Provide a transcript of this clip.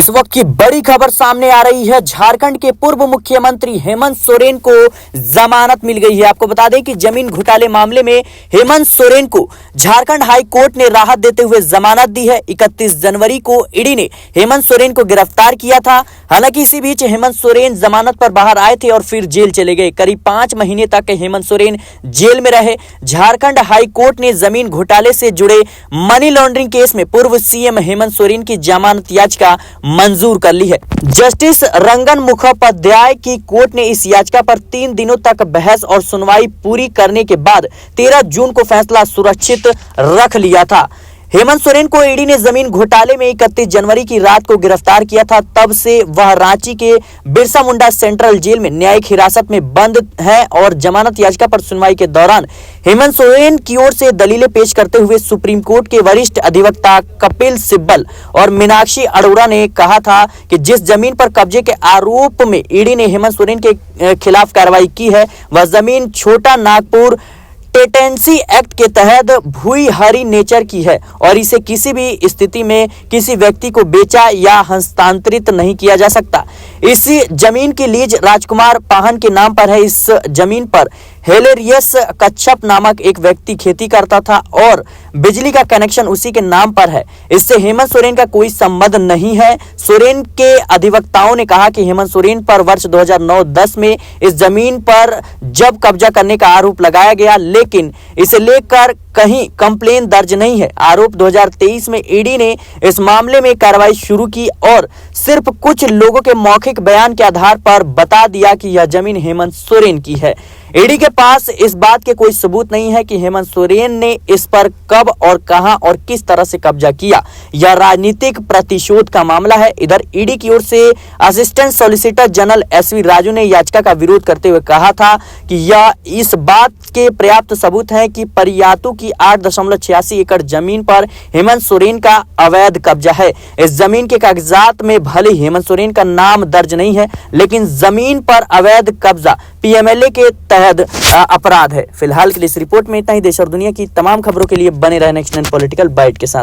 इस वक्त की बड़ी खबर सामने आ रही है। झारखंड के पूर्व मुख्यमंत्री हेमंत सोरेन को जमानत मिल गई है। आपको बता दें कि जमीन घोटाले मामले में हेमंत सोरेन को झारखंड हाई कोर्ट ने राहत देते हुए जमानत दी है। 31 जनवरी को ईडी ने हेमंत सोरेन को गिरफ्तार किया था। हालांकि इसी बीच हेमंत सोरेन जमानत पर बाहर आए थे और फिर जेल चले गए। करीब 5 महीने तक हेमंत सोरेन जेल में रहे। झारखंड हाई कोर्ट ने जमीन घोटाले से जुड़े मनी लॉन्ड्रिंग केस में पूर्व सीएम हेमंत सोरेन की जमानत याचिका मंजूर कर ली है। जस्टिस रंगन मुखोपाध्याय की कोर्ट ने इस याचिका पर 3 दिनों तक बहस और सुनवाई पूरी करने के बाद 13 जून को फैसला सुरक्षित रख लिया था। हेमंत सोरेन को ईडी ने जमीन घोटाले में 31 जनवरी की रात को गिरफ्तार किया था। तब से वह रांची के बिरसा मुंडा सेंट्रल जेल में न्यायिक हिरासत में बंद है और जमानत याचिका पर सुनवाई के दौरान हेमंत सोरेन की ओर से दलीलें पेश करते हुए सुप्रीम कोर्ट के वरिष्ठ अधिवक्ता कपिल सिब्बल और मीनाक्षी अरोड़ा ने कहा था कि जिस जमीन पर कब्जे के आरोप में ईडी ने हेमंत सोरेन के खिलाफ कार्रवाई की है वह जमीन छोटा नागपुर टेटेंसी एक्ट के तहत भूईहारी नेचर की है और इसे किसी भी स्थिति में किसी व्यक्ति को बेचा या हस्तांतरित नहीं किया जा सकता। इसी जमीन की लीज राजकुमार पाहन के नाम पर है। इस जमीन पर हेलेरियस कच्छप नामक एक व्यक्ति खेती करता था और बिजली का कनेक्शन उसी के नाम पर है। इससे हेमंत सोरेन का कोई संबंध नहीं है। सोरेन के अधिवक्ताओं ने कहा कि हेमंत सोरेन पर वर्ष 2009-10 में इस जमीन पर जब कब्जा करने का आरोप लगाया गया, लेकिन इसे लेकर कहीं कंप्लेन दर्ज नहीं है। आरोप 2023 में ईडी ने इस मामले में कार्रवाई शुरू की और सिर्फ कुछ लोगों के मौखिक बयान के आधार पर बता दिया कि यह जमीन हेमंत सोरेन की है। ईडी के पास इस बात के कोई सबूत नहीं है कि हेमंत सोरेन ने इस पर कब और कहां और किस तरह से कब्जा किया। यह राजनीतिक प्रतिशोध का मामला है। इधर ईडी की ओर से assistant solicitor general SV Raju ने याचिका का विरोध करते हुए कहा था कि यह इस बात के पर्याप्त सबूत हैं कि परियातू की 8.86 एकड़ जमीन पर हेमंत सोरेन का अवैध कब्जा है। इस जमीन के कागजात में भले हेमंत सोरेन का नाम दर्ज नहीं है, लेकिन जमीन पर अवैध कब्जा पीएमएलए के तहत अपराध है। फिलहाल के लिए इस रिपोर्ट में इतना ही। देश और दुनिया की तमाम खबरों के लिए बने रहें नेक्स्ट 9 पॉलिटिकल बाइट के साथ।